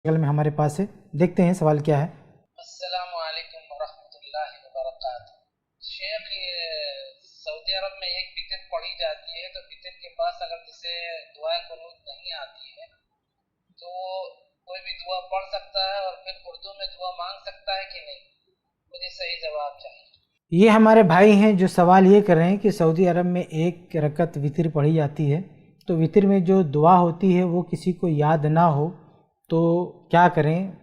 बगल में हमारे पास है, देखते हैं सवाल क्या है। अस्सलामु अलैकुम वरहमतुल्लाहि वबरकातुहू। शेख, ये सऊदी अरब में एक वितर पढ़ी जाती है, तो वितर के पास अगर जिसे दुआ कुनूत नहीं आती है तो कोई भी दुआ पढ़ सकता है और फिर उर्दू में दुआ मांग सकता है कि नहीं? मुझे सही जवाब चाहिए। ये हमारे भाई हैं जो सवाल ये कर रहे हैं कि सऊदी अरब में एक रकत वितर पढ़ी जाती है, तो वितर में जो दुआ होती है वो किसी को याद ना हो तो क्या करें,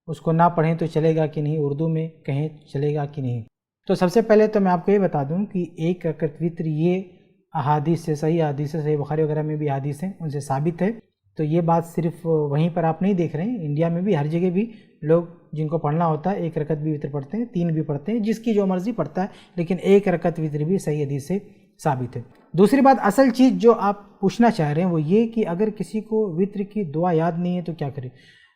उसको ना पढ़ें तो चलेगा कि नहीं, उर्दू में कहें चलेगा कि नहीं। तो सबसे पहले तो मैं आपको ये बता दूं कि एक रकत वितर ये अहादीस से, सही अहादीस से, सही बुखारी वगैरह में भी अहादीस हैं, उनसे साबित है। तो ये बात सिर्फ वहीं पर आप नहीं देख रहे हैं, इंडिया में भी हर जगह भी लोग जिनको पढ़ना होता है एक रकत भी वितर पढ़ते हैं, 3 भी पढ़ते हैं, जिसकी जो मर्ज़ी पढ़ता है, लेकिन एक रकत वितर भी सही हदीस से साबित है। दूसरी बात, असल चीज़ जो आप पूछना चाह रहे हैं वो ये कि अगर किसी को वितर की दुआ याद नहीं है तो क्या करें।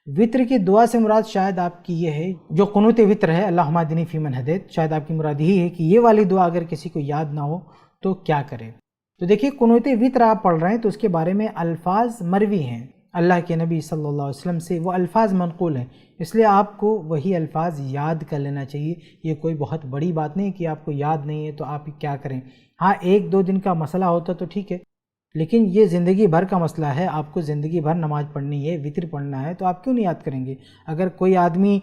वितर की दुआ से मुराद शायद आपकी ये है जो कुनूत वितर है, अल्लाहुम्मा अहदिनी फ़ीमन हदैत, शायद आपकी मुराद यही है कि ये वाली दुआ अगर किसी को याद ना हो तो क्या करें। तो देखिए, कुनूत वितर आप पढ़ रहे हैं तो उसके बारे में अल्फाज मरवी हैं अल्लाह के नबी सल्लल्लाहु अलैहि वसल्लम से, वो अल्फाज मनक़ूल हैं, इसलिए आपको वही अल्फाज याद कर लेना चाहिए। ये कोई बहुत बड़ी बात नहीं कि आपको याद नहीं है तो आप क्या करें। हाँ, 1-2 दिन का मसला होता तो ठीक है, लेकिन ये ज़िंदगी भर का मसला है, आपको ज़िंदगी भर नमाज़ पढ़नी है, वितर पढ़ना है, तो आप क्यों नहीं याद करेंगे। अगर कोई आदमी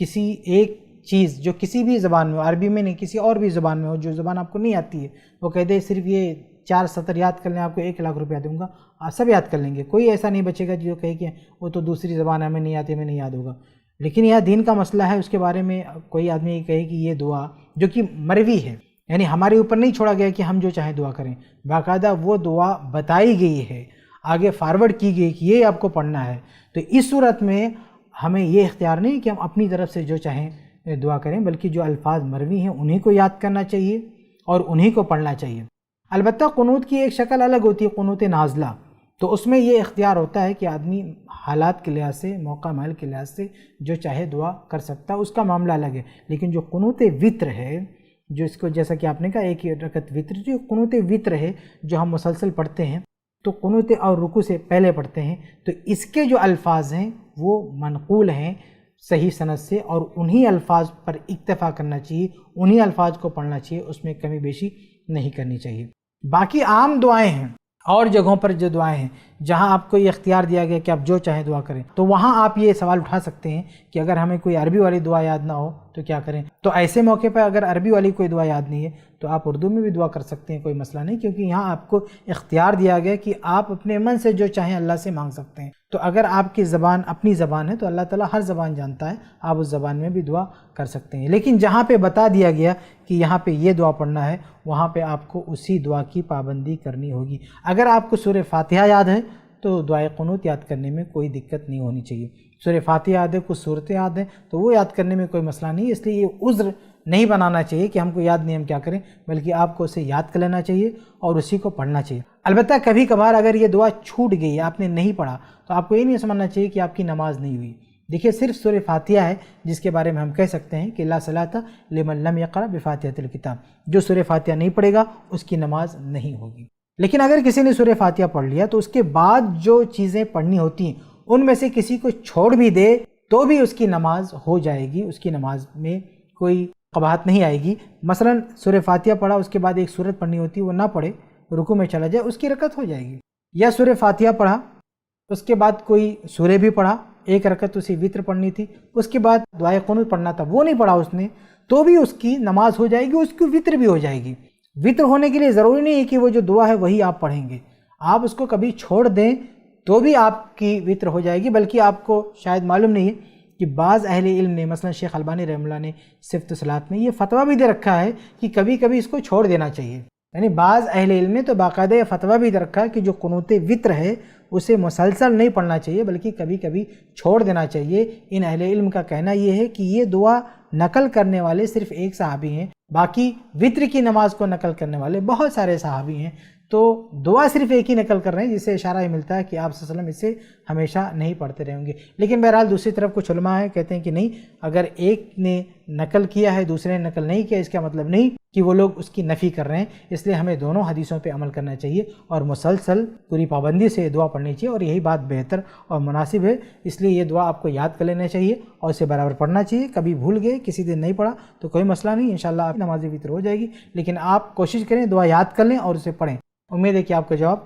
किसी एक चीज़ जो किसी भी ज़बान में हो, अरबी में नहीं किसी और भी ज़बान में हो, जो ज़बान आपको नहीं आती है, वो कह दे सिर्फ ये 4 सतर याद कर लें, आपको 1 लाख रुपया दूंगा, आप सब याद कर लेंगे, कोई ऐसा नहीं बचेगा जो कहे कि वो तो दूसरी ज़बान हमें नहीं आती, हमें नहीं याद होगा। लेकिन यह दीन का मसला है, उसके बारे में कोई आदमी कहे कि ये दुआ जो कि मरवी है, यानी हमारे ऊपर नहीं छोड़ा गया कि हम जो चाहें दुआ करें, बाकायदा वो दुआ बताई गई है, आगे फॉरवर्ड की गई कि ये आपको पढ़ना है, तो इस सूरत में हमें ये इख्तियार नहीं कि हम अपनी तरफ से जो चाहें दुआ करें, बल्कि जो अल्फाज मरवी हैं उन्हीं को याद करना चाहिए और उन्हीं को पढ़ना चाहिए। अलबत्ता कुनूत की एक शक्ल अलग होती है, कुनूत नाज़ला, तो उसमें ये इख्तियार होता है कि आदमी हालात के लिहाज से, मौका महल के लिहाज से जो चाहे दुआ कर सकता है, उसका मामला अलग है। लेकिन जो कुनूत वितर है, जो इसको जैसा कि आपने कहा एक रकत वितर, जो कुनूत वितर है जो हम मुसलसल पढ़ते हैं, तो कुनूत और रुकू से पहले पढ़ते हैं, तो इसके जो अल्फाज हैं वो मनक़ूल हैं सही सनद से, और उन्हीं अल्फाज पर इक्तफ़ा करना चाहिए, उन्हीं अल्फाज को पढ़ना चाहिए, उसमें कमी बेशी नहीं करनी चाहिए। बाकी आम दुआएं हैं और जगहों पर जो दुआएं हैं जहां आपको ये इख्तियार दिया गया कि आप जो चाहें दुआ करें, तो वहां आप ये सवाल उठा सकते हैं कि अगर हमें कोई अरबी वाली दुआ याद ना हो तो क्या करें। तो ऐसे मौके पर अगर अरबी वाली कोई दुआ याद नहीं है तो आप उर्दू में भी दुआ कर सकते हैं, कोई मसला नहीं, क्योंकि यहाँ आपको इख्तियार दिया गया कि आप अपने मन से जो चाहें अल्लाह से मांग सकते हैं। तो अगर आपकी ज़बान अपनी ज़बान है तो अल्लाह ताला हर ज़बान जानता है, आप उस ज़बान में भी दुआ कर सकते हैं। लेकिन जहाँ पे बता दिया गया कि यहाँ पे ये दुआ पढ़ना है, वहाँ पे आपको उसी दुआ की पाबंदी करनी होगी। अगर आपको सूरह फातिहा याद है तो दुआए कुनूत याद करने में कोई दिक्कत नहीं होनी चाहिए। सूरह फातिहा याद है, कुछ सूरतें याद हैं, तो वो याद करने में कोई मसला नहीं है, इसलिए ये उज़्र नहीं बनाना चाहिए कि हमको याद नहीं हम क्या करें, बल्कि आपको उसे याद कर लेना चाहिए और उसी को पढ़ना चाहिए। अलबत्ता कभी कभार अगर ये दुआ छूट गई, आपने नहीं पढ़ा, तो आपको ये नहीं समझना चाहिए कि आपकी नमाज नहीं हुई। देखिए, सिर्फ सूरह फातिहा है जिसके बारे में हम कह सकते हैं कि ला सलाता लिमन लम यक़रा बिफ़ातिहतिल किताब, जो सूरह फातिहा नहीं पढ़ेगा उसकी नमाज नहीं होगी। लेकिन अगर किसी ने सूरह फातिहा पढ़ लिया तो उसके बाद जो चीज़ें पढ़नी होती हैं उनमें से किसी को छोड़ भी दे तो भी उसकी नमाज हो जाएगी, उसकी नमाज में कोई कबाहत नहीं आएगी। मसलन सूरह फातिहा पढ़ा, उसके बाद एक सूरत पढ़नी होती है, वो ना पढ़े, रुकू में चला जाए, उसकी रकत हो जाएगी। या सूरह फातिहा पढ़ा, उसके बाद कोई सूरह भी पढ़ा, एक रकत उसे वितर पढ़नी थी, उसके बाद दुआए कुनूत पढ़ना था, वो नहीं पढ़ा उसने, तो भी उसकी नमाज हो जाएगी, उसकी वितर भी हो जाएगी। वितर होने के लिए ज़रूरी नहीं है कि वो जो दुआ है वही आप पढ़ेंगे, आप उसको कभी छोड़ दें तो भी आपकी वितर हो जाएगी। बल्कि आपको शायद मालूम नहीं है कि बाज़ अहले इल्म ने, मसलन शेख अलबानी रहमतुल्लाह ने सिफ़त सलात में ये फ़तवा भी दे रखा है कि कभी कभी इसको छोड़ देना चाहिए। यानी बाज़ अहले इल्म ने तो बाकायदा फ़तवा भी दे रखा है कि जो कुनूत वितर है उसे मुसलसल नहीं पढ़ना चाहिए, बल्कि कभी कभी छोड़ देना चाहिए। इन अहले इल्म का कहना यह है कि ये दुआ नकल करने वाले सिर्फ एक सहाबी हैं, बाकी वितर की नमाज को नकल करने वाले बहुत सारे सहाबी हैं। तो दुआ सिर्फ एक ही नकल कर रहे हैं, जिससे इशारा ये मिलता है कि आप सल्लल्लाहु अलैहि वसल्लम इसे हमेशा नहीं पढ़ते रहेंगे। लेकिन बहरहाल दूसरी तरफ कुछ उलमा है कहते हैं कि नहीं, अगर एक ने नकल किया है दूसरे ने नकल नहीं किया, इसका मतलब नहीं کہ وہ لوگ اس کی نفی کر رہے ہیں. اس لیے ہمیں دونوں حدیثوں پہ عمل کرنا چاہیے اور مسلسل پوری پابندی سے دعا پڑھنی چاہیے، اور یہی بات بہتر اور مناسب ہے. اس لیے یہ دعا آپ کو یاد کر لینا چاہیے اور اسے برابر پڑھنا چاہیے. کبھی بھول گئے، کسی دن نہیں پڑھا تو کوئی مسئلہ نہیں، انشاءاللہ آپ نماز وتر ہو جائے گی، لیکن آپ کوشش کریں دعا یاد کر لیں اور اسے پڑھیں. امید ہے کہ آپ کا جواب